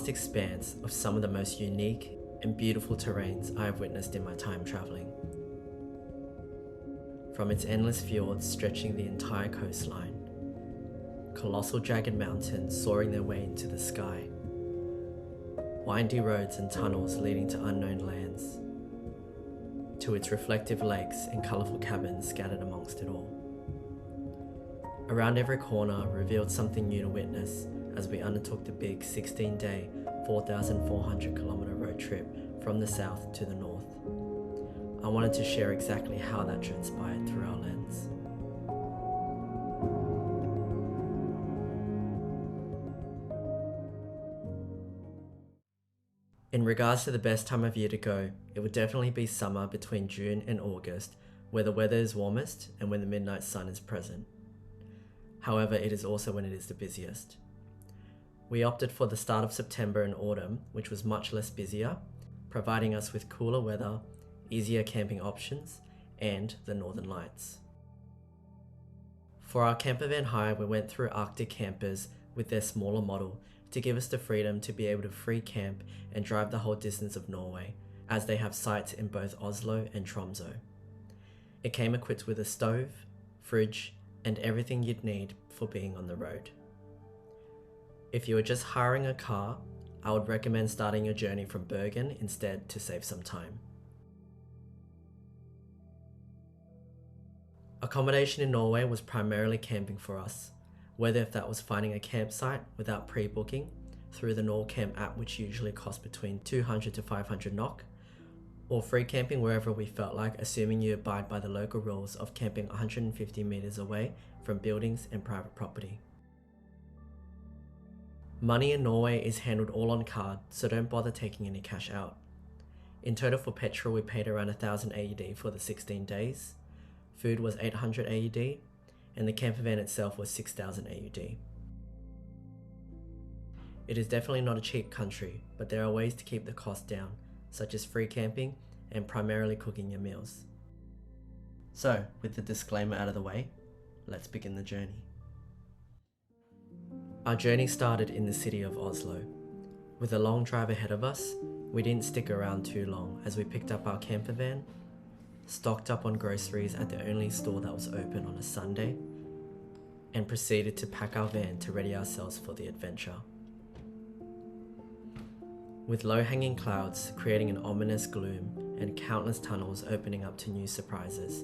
vast expanse of some of the most unique and beautiful terrains I have witnessed in my time travelling. From its endless fjords stretching the entire coastline, colossal jagged mountains soaring their way into the sky, windy roads and tunnels leading to unknown lands, to its reflective lakes and colourful cabins scattered amongst it all. Around every corner revealed something new to witness as we undertook the big 16-day, 4,400 kilometre road trip from the south to the north. I wanted to share exactly how that transpired through our lens. In regards to the best time of year to go, it would definitely be summer between June and August, where the weather is warmest and when the midnight sun is present. However, it is also when it is the busiest. We opted for the start of September and autumn, which was much less busier, providing us with cooler weather, easier camping options, and the Northern Lights. For our camper van hire, we went through Arctic campers with their smaller model to give us the freedom to be able to free camp and drive the whole distance of Norway, as they have sites in both Oslo and Tromso. It came equipped with a stove, fridge, and everything you'd need for being on the road. If you are just hiring a car, I would recommend starting your journey from Bergen instead to save some time. Accommodation in Norway was primarily camping for us, whether if that was finding a campsite without pre-booking through the NorCamp app, which usually costs between 200 to 500 NOK, or free camping wherever we felt like, assuming you abide by the local rules of camping 150 meters away from buildings and private property. Money in Norway is handled all on card, so don't bother taking any cash out. In total for petrol, we paid around 1,000 AUD for the 16 days. Food was 800 AUD, and the camper van itself was 6,000 AUD. It is definitely not a cheap country, but there are ways to keep the cost down, such as free camping and primarily cooking your meals. So, with the disclaimer out of the way, let's begin the journey. Our journey started in the city of Oslo. With a long drive ahead of us, we didn't stick around too long as we picked up our camper van, stocked up on groceries at the only store that was open on a Sunday, and proceeded to pack our van to ready ourselves for the adventure. With low-hanging clouds creating an ominous gloom and countless tunnels opening up to new surprises,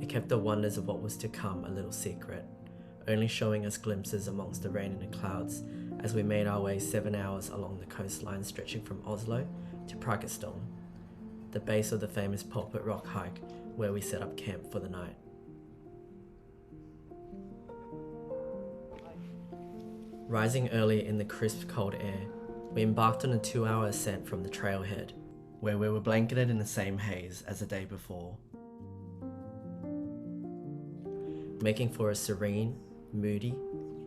it kept the wonders of what was to come a little secret, only showing us glimpses amongst the rain and the clouds as we made our way 7 hours along the coastline stretching from Oslo to Preikestolen, the base of the famous Pulpit Rock hike where we set up camp for the night. Rising early in the crisp cold air, we embarked on a 2-hour ascent from the trailhead, where we were blanketed in the same haze as the day before, making for a serene, moody,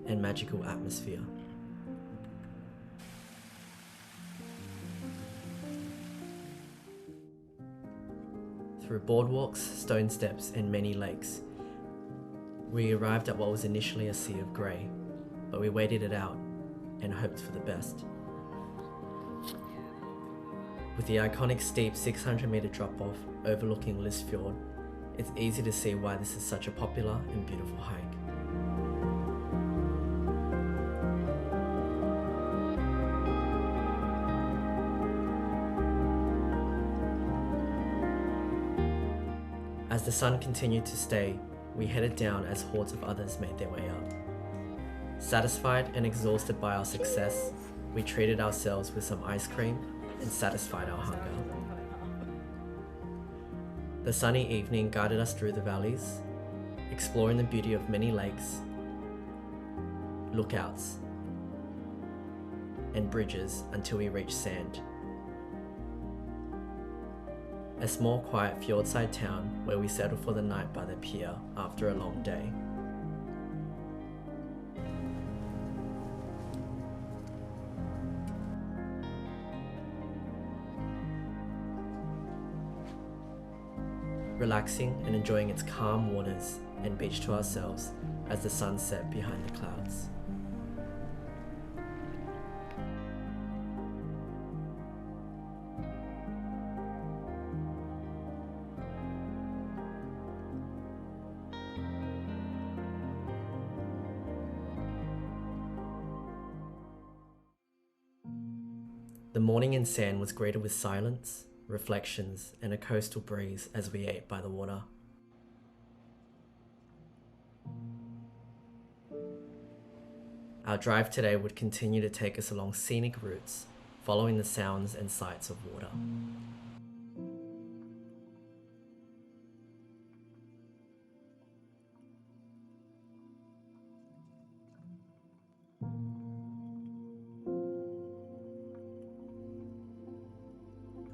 and magical atmosphere. Through boardwalks, stone steps, and many lakes, we arrived at what was initially a sea of grey, but we waited it out and hoped for the best. With the iconic steep 600-meter drop-off overlooking Nusfjord, it's easy to see why this is such a popular and beautiful hike. As the sun continued to stay, we headed down as hordes of others made their way up. Satisfied and exhausted by our success, we treated ourselves with some ice cream and satisfied our hunger. The sunny evening guided us through the valleys, exploring the beauty of many lakes, lookouts, and bridges until we reached Sand, a small quiet fjordside town where we settled for the night by the pier after a long day. Relaxing and enjoying its calm waters and beach to ourselves as the sun set behind the clouds. The morning in sand was greeted with silence, reflections, and a coastal breeze as we ate by the water. Our drive today would continue to take us along scenic routes, following the sounds and sights of water.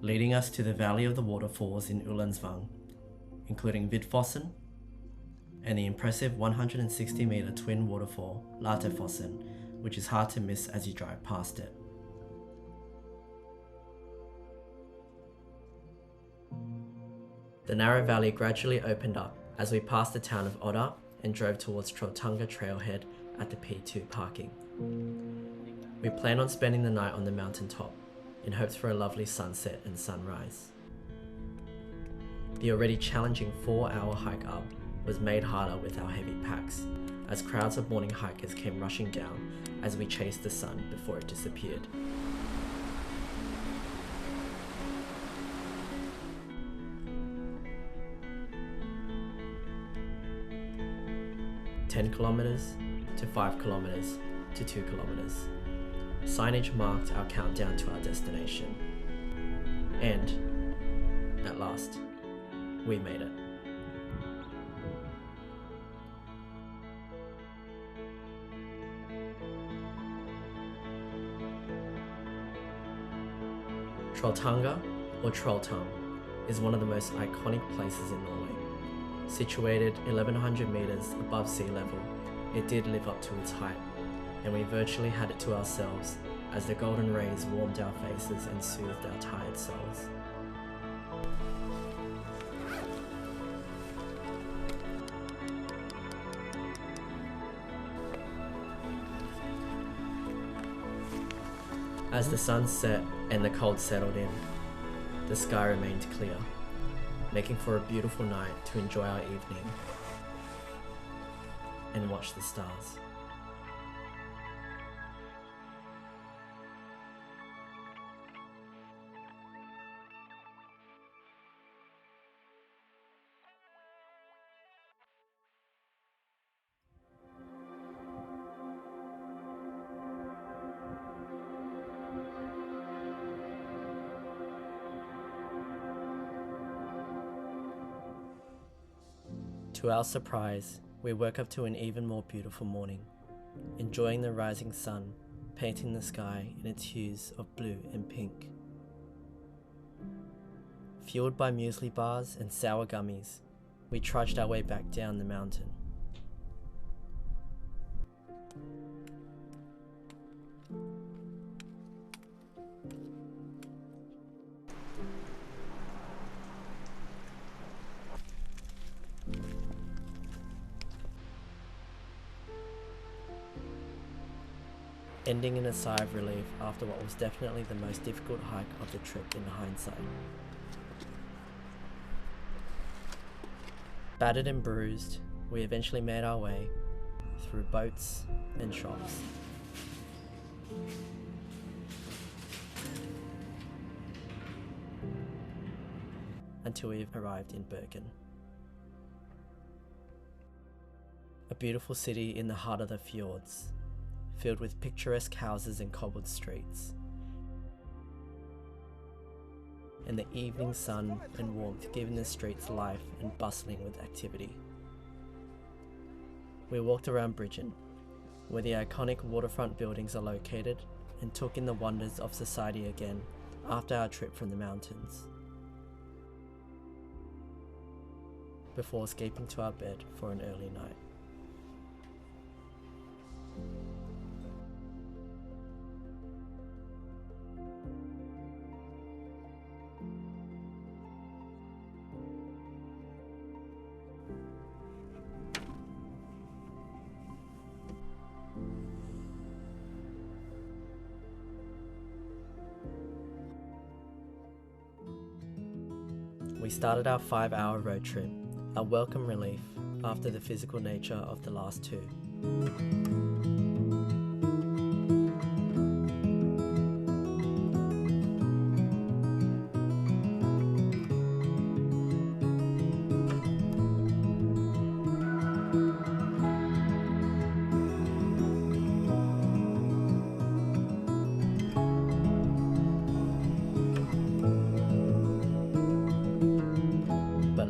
Leading us to the Valley of the Waterfalls in Ulandsvang, including Vidfossen and the impressive 160-meter twin waterfall Latefossen, which is hard to miss as you drive past it. The narrow valley gradually opened up as we passed the town of Odda and drove towards Trolltunga trailhead at the P2 parking. We plan on spending the night on the mountaintop, in hopes for a lovely sunset and sunrise. The already challenging 4-hour hike up was made harder with our heavy packs, as crowds of morning hikers came rushing down as we chased the sun before it disappeared. "10 kilometers to 5 kilometers to 2 kilometers. Signage marked our countdown to our destination. And, at last, we made it. Trolltunga, or Trolltung, is one of the most iconic places in Norway. Situated 1100 meters above sea level, it did live up to its height, and we virtually had it to ourselves as the golden rays warmed our faces and soothed our tired souls. As the sun set and the cold settled in, the sky remained clear, making for a beautiful night to enjoy our evening and watch the stars. To our surprise, we woke up to an even more beautiful morning, enjoying the rising sun, painting the sky in its hues of blue and pink. Fueled by muesli bars and sour gummies, we trudged our way back down the mountain. Ending in a sigh of relief after what was definitely the most difficult hike of the trip in hindsight. Battered and bruised, we eventually made our way through boats and shops. Until we arrived in Bergen. A beautiful city in the heart of the fjords, filled with picturesque houses and cobbled streets. And the evening sun and warmth giving the streets life and bustling with activity. We walked around Bergen, where the iconic waterfront buildings are located, and took in the wonders of society again after our trip from the mountains, before escaping to our bed for an early night. We started our 5-hour road trip, a welcome relief after the physical nature of the last two.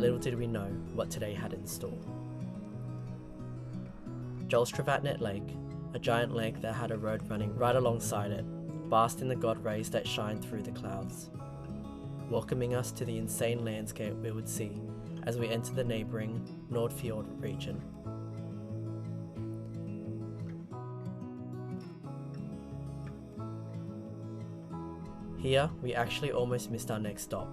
little did we know what today had in store. Djupvatnet Lake, a giant lake that had a road running right alongside it, basked in the god rays that shine through the clouds, welcoming us to the insane landscape we would see as we entered the neighbouring Nusfjord region. Here, we actually almost missed our next stop,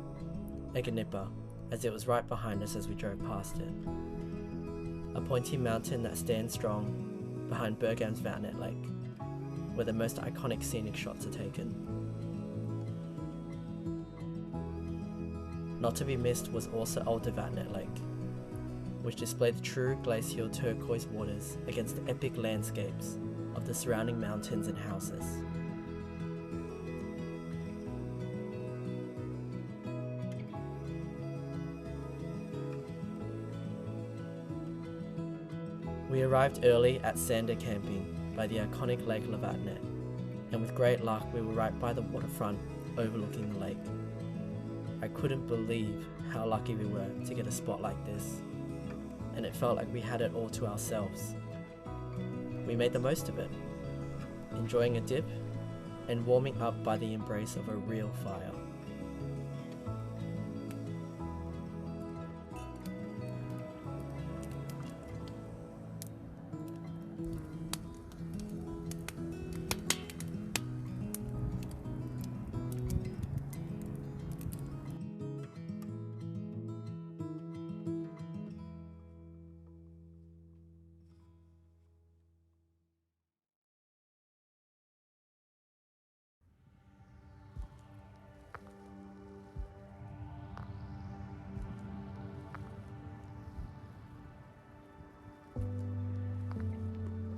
Egenippa, as it was right behind us as we drove past it. A pointy mountain that stands strong behind Bergen's Vatnet Lake, where the most iconic scenic shots are taken. Not to be missed was also Vatnet Lake, which displayed the true glacial turquoise waters against the epic landscapes of the surrounding mountains and houses. We arrived early at Senja camping by the iconic Lake Lovatnet, and with great luck we were right by the waterfront overlooking the lake. I couldn't believe how lucky we were to get a spot like this, and it felt like we had it all to ourselves. We made the most of it, enjoying a dip and warming up by the embrace of a real fire.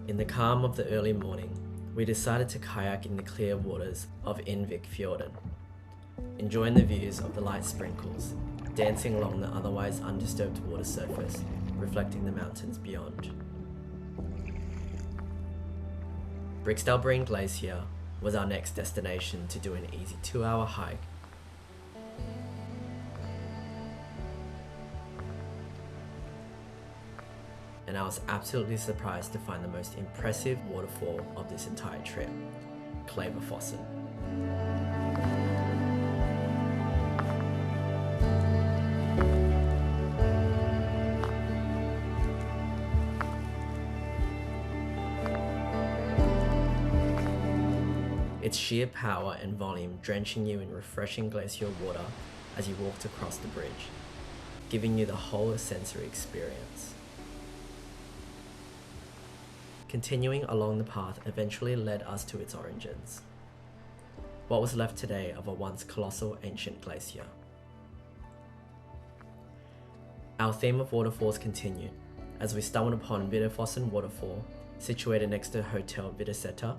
In the calm of the early morning, we decided to kayak in the clear waters of Fjorden, enjoying the views of the light sprinkles, dancing along the otherwise undisturbed water surface, reflecting the mountains beyond. Preikestolen Glacier was our next destination to do an easy 2-hour hike. And I was absolutely surprised to find the most impressive waterfall of this entire trip, Preikestolen. Its sheer power and volume drenching you in refreshing glacial water as you walked across the bridge, giving you the whole sensory experience. Continuing along the path eventually led us to its origins, what was left today of a once colossal ancient glacier. Our theme of waterfalls continued as we stumbled upon Vejedalen waterfall, situated next to Hotel Vejedalen.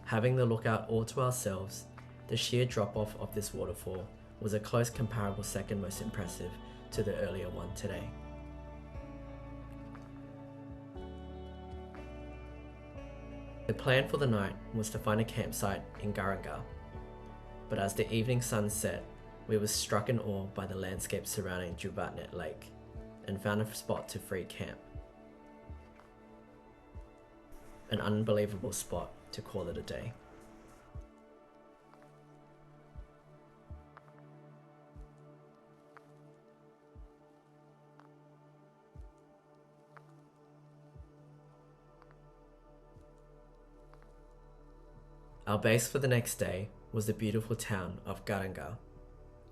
Having the lookout all to ourselves, the sheer drop-off of this waterfall was a close comparable second most impressive to the earlier one today. The plan for the night was to find a campsite in Geirganger, but as the evening sun set, we were struck in awe by the landscape surrounding Djupvatnet Lake and found a spot to free camp. An unbelievable spot to call it a day. Our base for the next day was the beautiful town of Geirganger,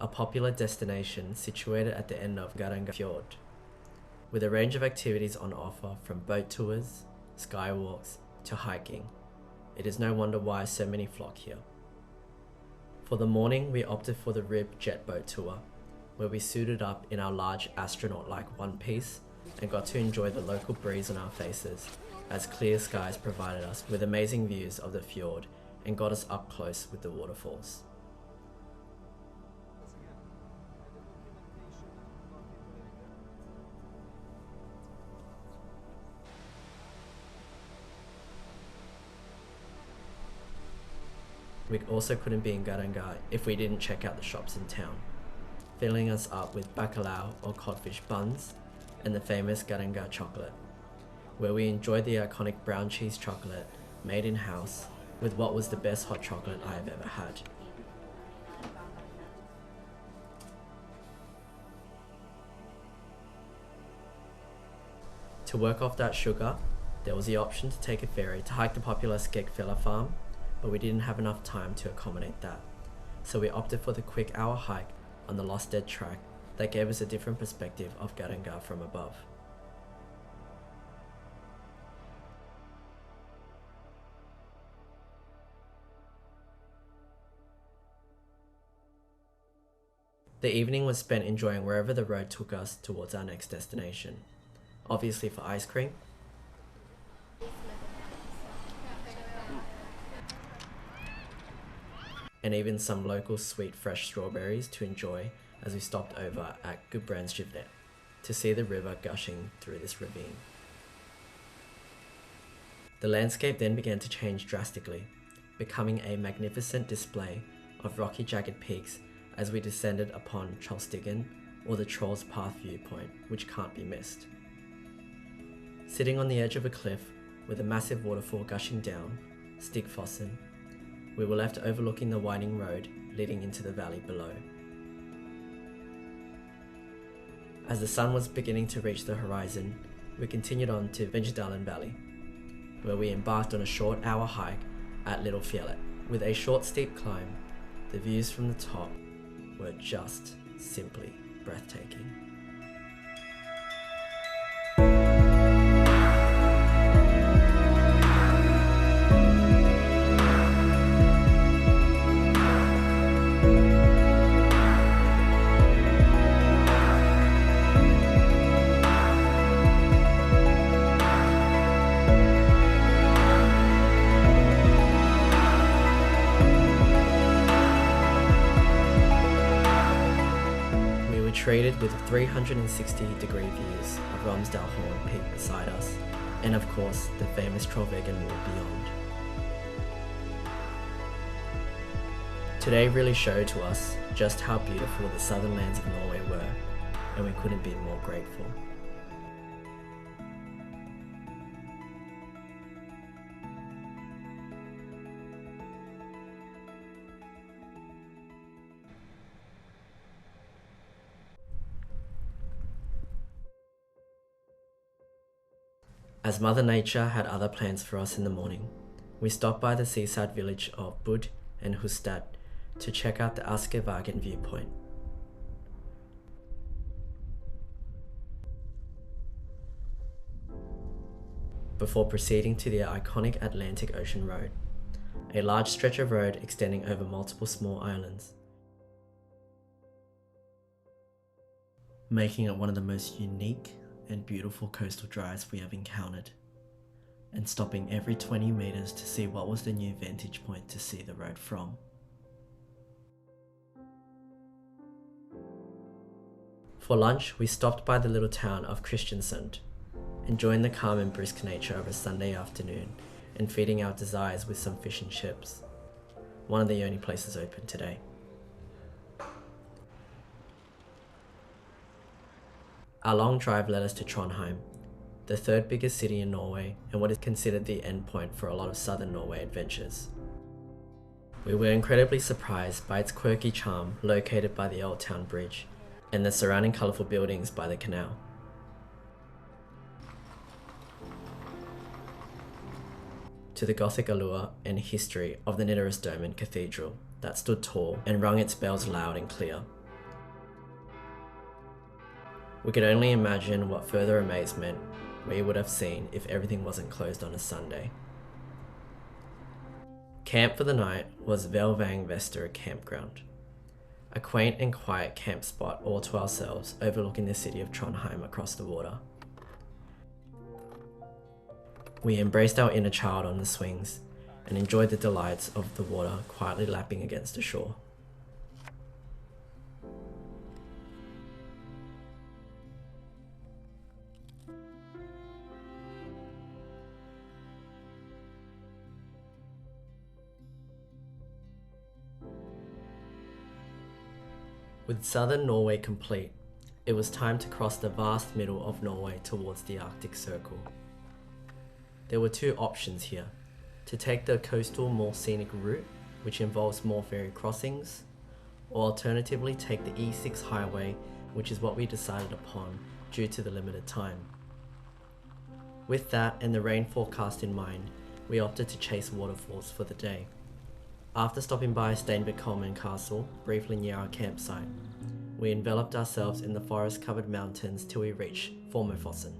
a popular destination situated at the end of Geirganger Fjord, with a range of activities on offer from boat tours, skywalks to hiking. It is no wonder why so many flock here. For the morning, we opted for the Rib jet boat tour, where we suited up in our large astronaut-like one piece and got to enjoy the local breeze on our faces, as clear skies provided us with amazing views of the fjord and got us up close with the waterfalls. We also couldn't be in Geirganger if we didn't check out the shops in town, filling us up with bacalao or codfish buns and the famous Geirganger chocolate, where we enjoyed the iconic brown cheese chocolate made in-house with what was the best hot chocolate I have ever had. To work off that sugar, there was the option to take a ferry to hike the popular Skegfella farm, but we didn't have enough time to accommodate that. So we opted for the quick hour hike on the Lost Dead track that gave us a different perspective of Geirganger from above. The evening was spent enjoying wherever the road took us towards our next destination. Obviously for ice cream, and even some local sweet fresh strawberries to enjoy as we stopped over at Djupvatnet to see the river gushing through this ravine. The landscape then began to change drastically, becoming a magnificent display of rocky jagged peaks as we descended upon Trolltunga, or the Troll's Path viewpoint, which can't be missed. Sitting on the edge of a cliff with a massive waterfall gushing down, Stigfossen, we were left overlooking the winding road leading into the valley below. As the sun was beginning to reach the horizon, we continued on to Vejedalen Valley, where we embarked on a short hour hike at Little Fjellet. With a short steep climb, the views from the top were just simply breathtaking. Treated with 360-degree views of Romsdalshorn Peak beside us, and of course the famous Trolltunga wall beyond. Today really showed to us just how beautiful the southern lands of Norway were, and we couldn't be more grateful. As Mother Nature had other plans for us in the morning, we stopped by the seaside village of Bud and Hustad to check out the Askevagen viewpoint. Before proceeding to the iconic Atlantic Ocean Road, a large stretch of road extending over multiple small islands, making it one of the most unique and beautiful coastal drives we have encountered, and stopping every 20 meters to see what was the new vantage point to see the road from. For lunch, we stopped by the little town of Kristiansund, enjoying the calm and brisk nature of a Sunday afternoon and feeding our desires with some fish and chips, one of the only places open today. Our long drive led us to Trondheim, the third biggest city in Norway and what is considered the endpoint for a lot of southern Norway adventures. We were incredibly surprised by its quirky charm located by the Old Town Bridge and the surrounding colourful buildings by the canal. To the Gothic allure and history of the Nidarosdomen Cathedral that stood tall and rung its bells loud and clear. We could only imagine what further amazement we would have seen if everything wasn't closed on a Sunday. Camp for the night was Vejedalen campground, a quaint and quiet camp spot all to ourselves overlooking the city of Trondheim across the water. We embraced our inner child on the swings and enjoyed the delights of the water quietly lapping against the shore. With southern Norway complete, it was time to cross the vast middle of Norway towards the Arctic Circle. There were two options here: to take the coastal, more scenic route, which involves more ferry crossings, or alternatively take the E6 highway, which is what we decided upon due to the limited time. With that and the rain forecast in mind, we opted to chase waterfalls for the day. After stopping by Steinbeckholmen Castle, briefly near our campsite, we enveloped ourselves in the forest-covered mountains till we reached Formofossen,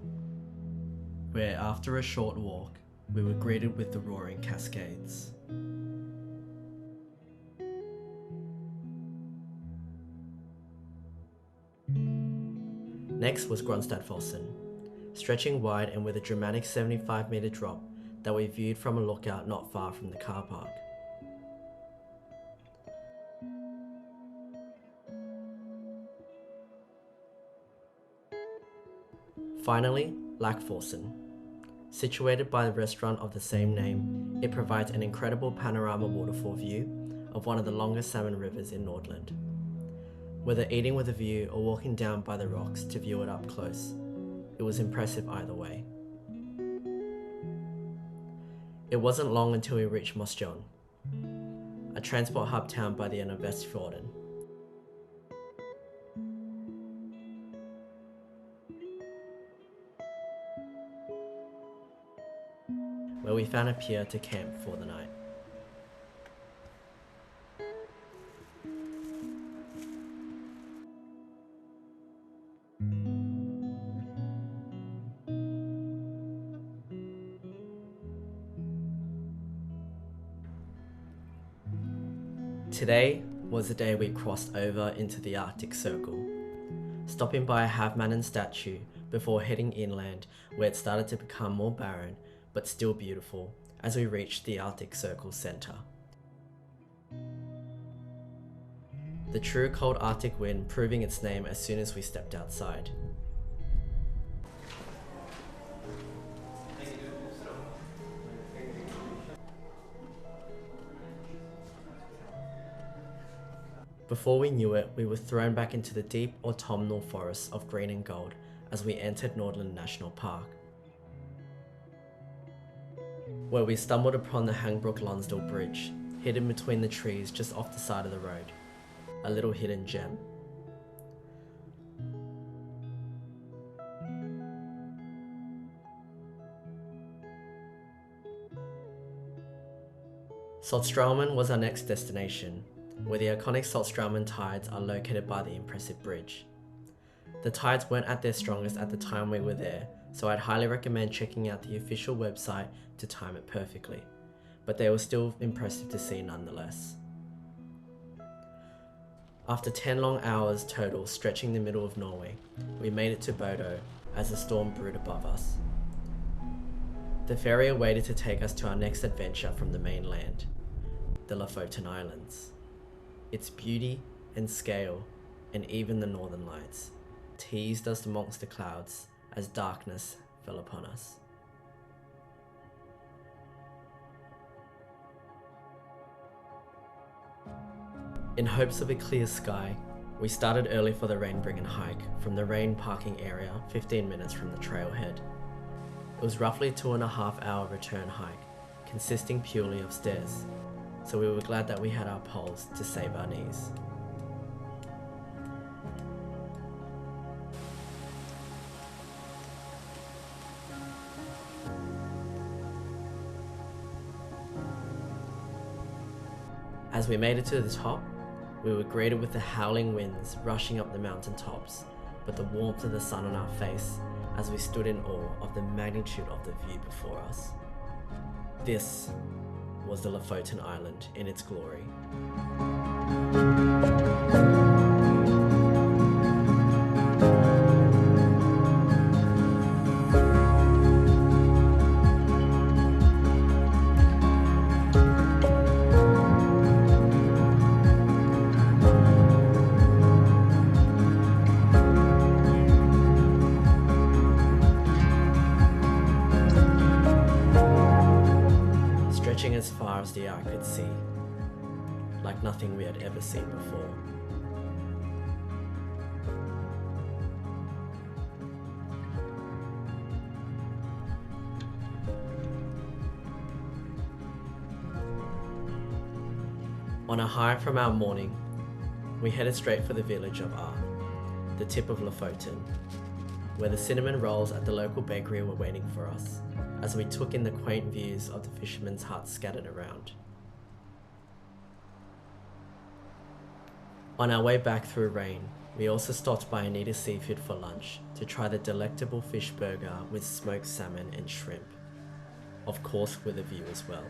where after a short walk, we were greeted with the roaring cascades. Next was Gronstadfossen, stretching wide and with a dramatic 75-meter drop that we viewed from a lookout not far from the car park. Finally, Laxfossen. Situated by the restaurant of the same name, it provides an incredible panorama waterfall view of one of the longest salmon rivers in Nordland. Whether eating with a view or walking down by the rocks to view it up close, it was impressive either way. It wasn't long until we reached Mosjoen, a transport hub town by the end of Nusfjord. Where we found a pier to camp for the night. Today was the day we crossed over into the Arctic Circle, stopping by a Havmannen statue before heading inland, where it started to become more barren but still beautiful as we reached the Arctic Circle center. The true cold Arctic wind proving its name as soon as we stepped outside. Before we knew it, we were thrown back into the deep autumnal forests of green and gold as we entered Nordland National Park, where we stumbled upon the Hangbrook-Lonsdal Bridge, hidden between the trees just off the side of the road. A little hidden gem. Saltstraumen was our next destination, where the iconic Saltstraumen tides are located by the impressive bridge. The tides weren't at their strongest at the time we were there, so I'd highly recommend checking out the official website to time it perfectly, but they were still impressive to see nonetheless. After 10 long hours total stretching the middle of Norway, we made it to Bodø as the storm brewed above us. The ferry awaited to take us to our next adventure from the mainland, the Lofoten Islands. Its beauty and scale, and even the northern lights, teased us amongst the clouds as darkness fell upon us. In hopes of a clear sky, we started early for the Rainbringen hike from the rain parking area 15 minutes from the trailhead. It was roughly a 2.5 hour return hike, consisting purely of stairs, so we were glad that we had our poles to save our knees. As we made it to the top, we were greeted with the howling winds rushing up the mountain tops, but the warmth of the sun on our face as we stood in awe of the magnitude of the view before us. This was the Lofoten Island in its glory. As far as the eye could see, like nothing we had ever seen before. On a high from our morning, we headed straight for the village of Ar, the tip of Lofoten, where the cinnamon rolls at the local bakery were waiting for us, as we took in the quaint views of the fishermen's huts scattered around. On our way back through rain, we also stopped by Anita Seafood for lunch to try the delectable fish burger with smoked salmon and shrimp, of course with a view as well.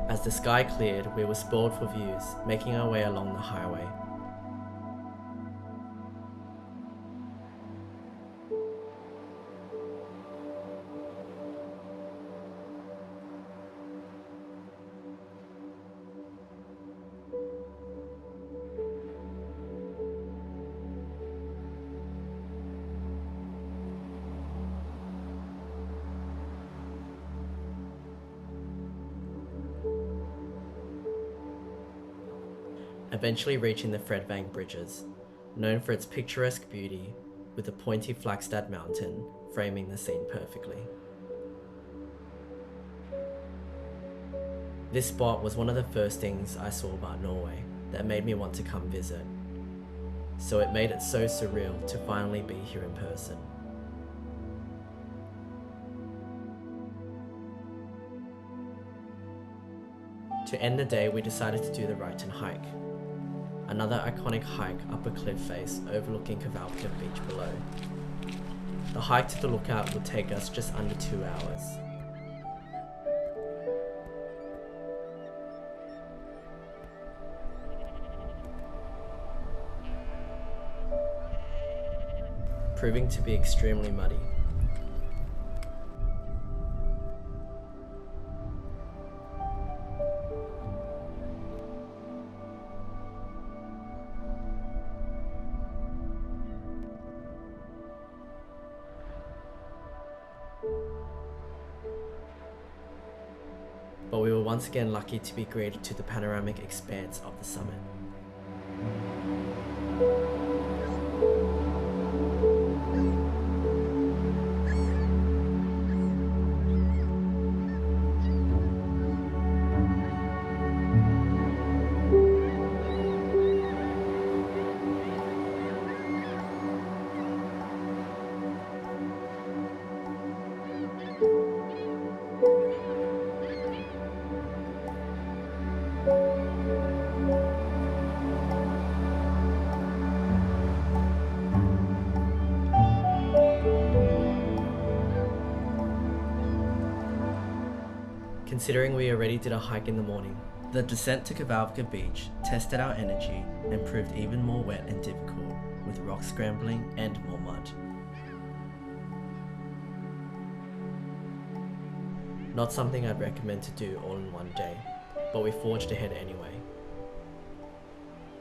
As the sky cleared, we were spoiled for views, making our way along the highway. Eventually reaching the Fredvang Bridges, known for its picturesque beauty, with the pointy Flagstad mountain framing the scene perfectly. This spot was one of the first things I saw about Norway that made me want to come visit, so it made it so surreal to finally be here in person. To end the day, we decided to do the Ryten hike, another iconic hike up a cliff face overlooking Kvalka beach below. The hike to the lookout would take us just under 2 hours. Proving to be extremely muddy. But we were once again lucky to be greeted to the panoramic expanse of the summit. Considering we already did a hike in the morning, the descent to Kvalka beach tested our energy and proved even more wet and difficult, with rock scrambling and more mud. Not something I'd recommend to do all in one day, but we forged ahead anyway.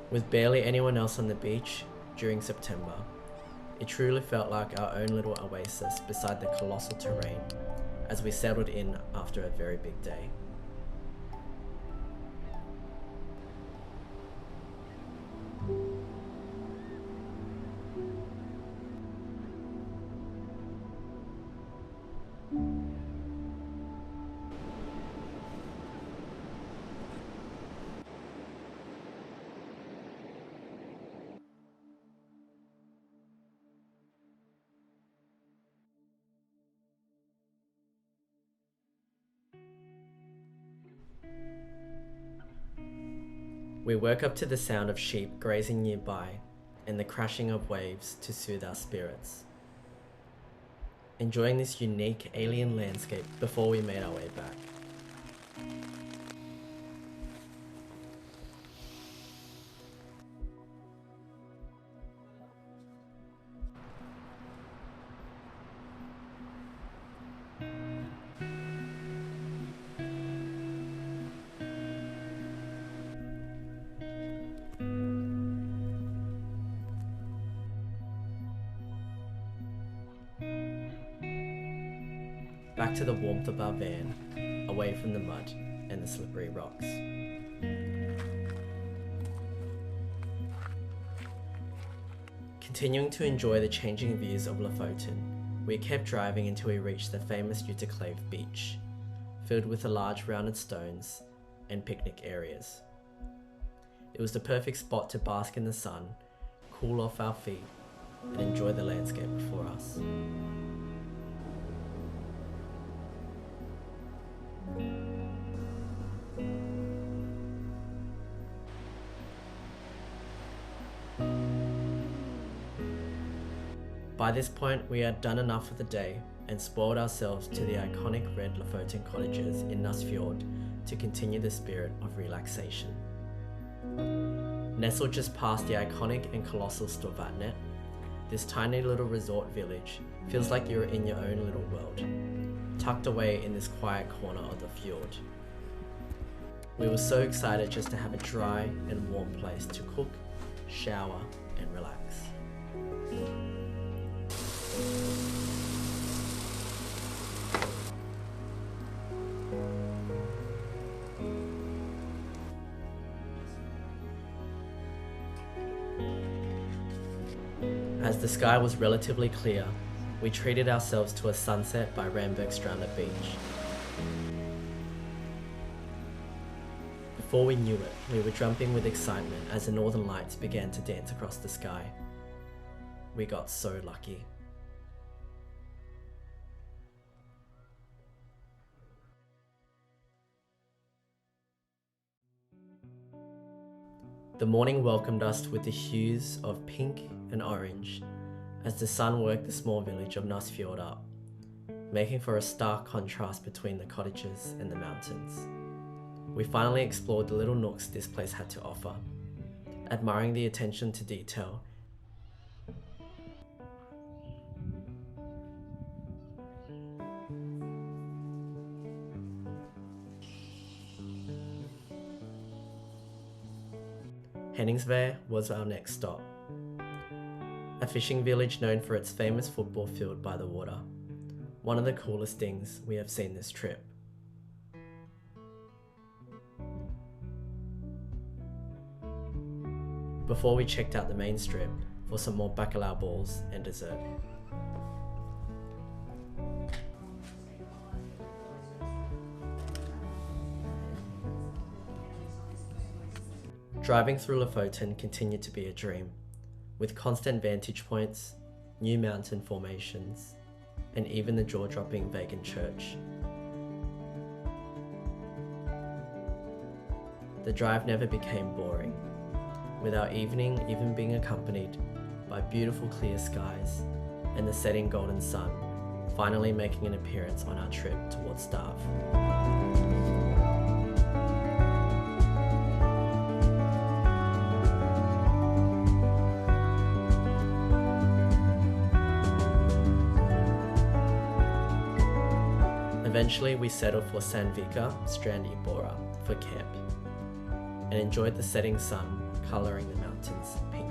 With barely anyone else on the beach during September, it truly felt like our own little oasis beside the colossal terrain, as we settled in after a very big day. We woke up to the sound of sheep grazing nearby and the crashing of waves to soothe our spirits, enjoying this unique alien landscape before we made our way back. Back to the warmth of our van, away from the mud and the slippery rocks. Continuing to enjoy the changing views of Lofoten, we kept driving until we reached the famous Utaklave beach, filled with the large rounded stones and picnic areas. It was the perfect spot to bask in the sun, cool off our feet, and enjoy the landscape before us. By this point, we had done enough for the day and spoiled ourselves to the iconic red Lofoten cottages in Nusfjord to continue the spirit of relaxation. Nestled just past the iconic and colossal Lovatnet, this tiny little resort village feels like you're in your own little world, tucked away in this quiet corner of the fjord. We were so excited just to have a dry and warm place to cook, shower, and relax. As the sky was relatively clear, we treated ourselves to a sunset by Rambergstranda Beach. Before we knew it, we were jumping with excitement as the northern lights began to dance across the sky. We got so lucky. The morning welcomed us with the hues of pink and orange as the sun worked the small village of Nusfjord up, making for a stark contrast between the cottages and the mountains. We finally explored the little nooks this place had to offer, admiring the attention to detail Henningsvær was our next stop, a fishing village known for its famous football field by the water, one of the coolest things we have seen this trip. Before we checked out the main strip for some more bacalao balls and dessert. Driving through Lofoten continued to be a dream, with constant vantage points, new mountain formations, and even the jaw-dropping Bergen church. The drive never became boring, with our evening even being accompanied by beautiful clear skies and the setting golden sun finally making an appearance on our trip towards Stave. Eventually we settled for Sandvika Strand i Bora for camp and enjoyed the setting sun colouring the mountains pink.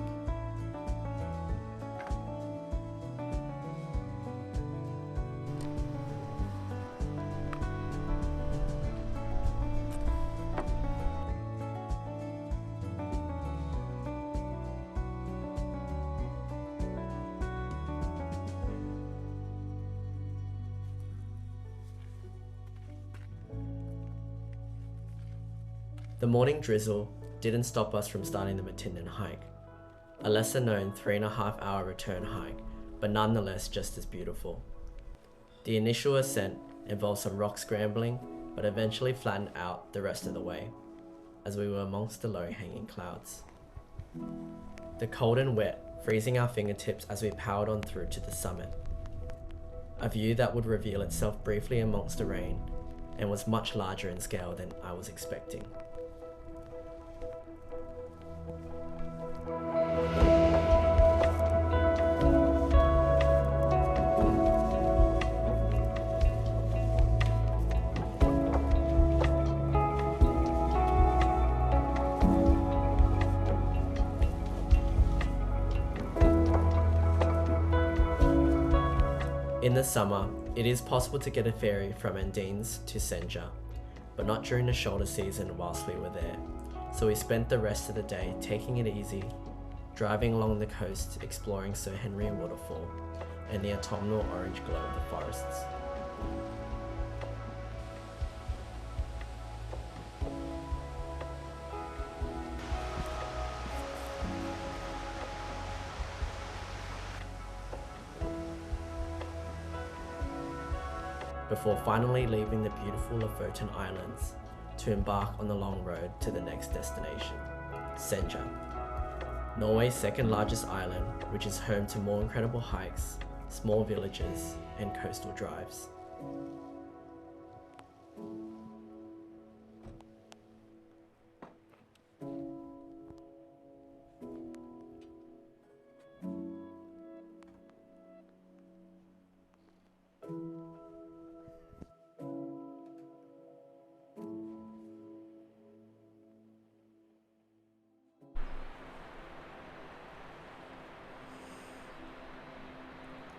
The morning drizzle didn't stop us from starting the Matinden hike, a lesser known 3.5 hour return hike, but nonetheless just as beautiful. The initial ascent involved some rock scrambling, but eventually flattened out the rest of the way, as we were amongst the low-hanging clouds. The cold and wet freezing our fingertips as we powered on through to the summit, a view that would reveal itself briefly amongst the rain and was much larger in scale than I was expecting. In the summer, it is possible to get a ferry from Endines to Senja, but not during the shoulder season whilst we were there, so we spent the rest of the day taking it easy, driving along the coast exploring Sir Henry Waterfall and the autumnal orange glow of the forests. Before finally leaving the beautiful Lofoten Islands to embark on the long road to the next destination, Senja, Norway's second largest island, which is home to more incredible hikes, small villages, and coastal drives.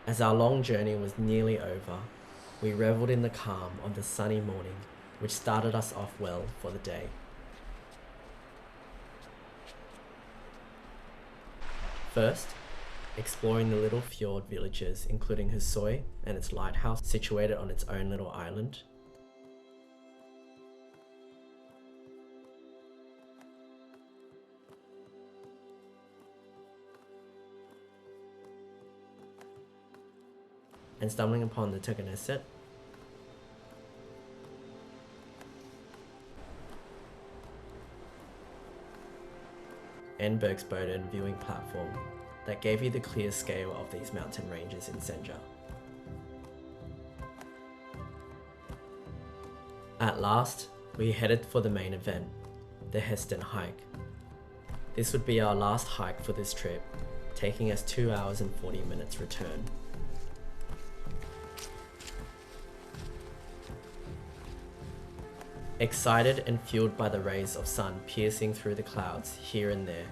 As our long journey was nearly over, we revelled in the calm of the sunny morning, which started us off well for the day. First, exploring the little fjord villages including Husøy and its lighthouse situated on its own little island. And stumbling upon the Turgeneset, and Bergsboden viewing platform that gave you the clear scale of these mountain ranges in Senja. At last, we headed for the main event, the Hesten hike. This would be our last hike for this trip, taking us 2 hours and 40 minutes return. Excited and fueled by the rays of sun piercing through the clouds here and there,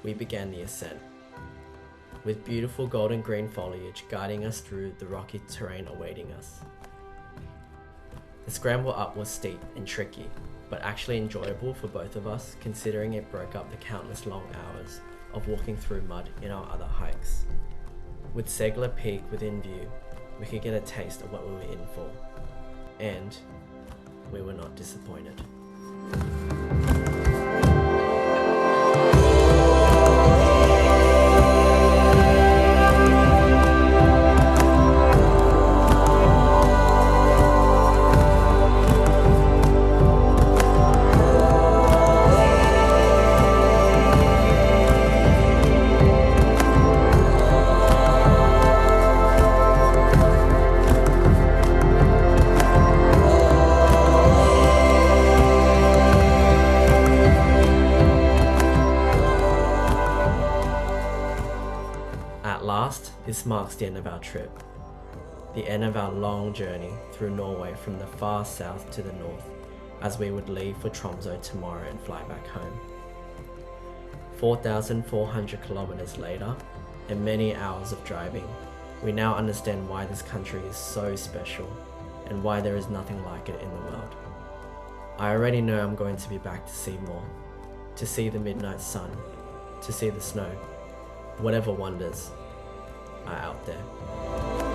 we began the ascent. With beautiful golden green foliage guiding us through the rocky terrain awaiting us. The scramble up was steep and tricky, but actually enjoyable for both of us considering it broke up the countless long hours of walking through mud in our other hikes. With Segler Peak within view, we could get a taste of what we were in for. And we were not disappointed. This marks the end of our trip, the end of our long journey through Norway from the far south to the north, as we would leave for Tromso tomorrow and fly back home. 4,400 kilometers later, and many hours of driving, we now understand why this country is so special, and why there is nothing like it in the world. I already know I'm going to be back to see more, to see the midnight sun, to see the snow, whatever wonders are out there.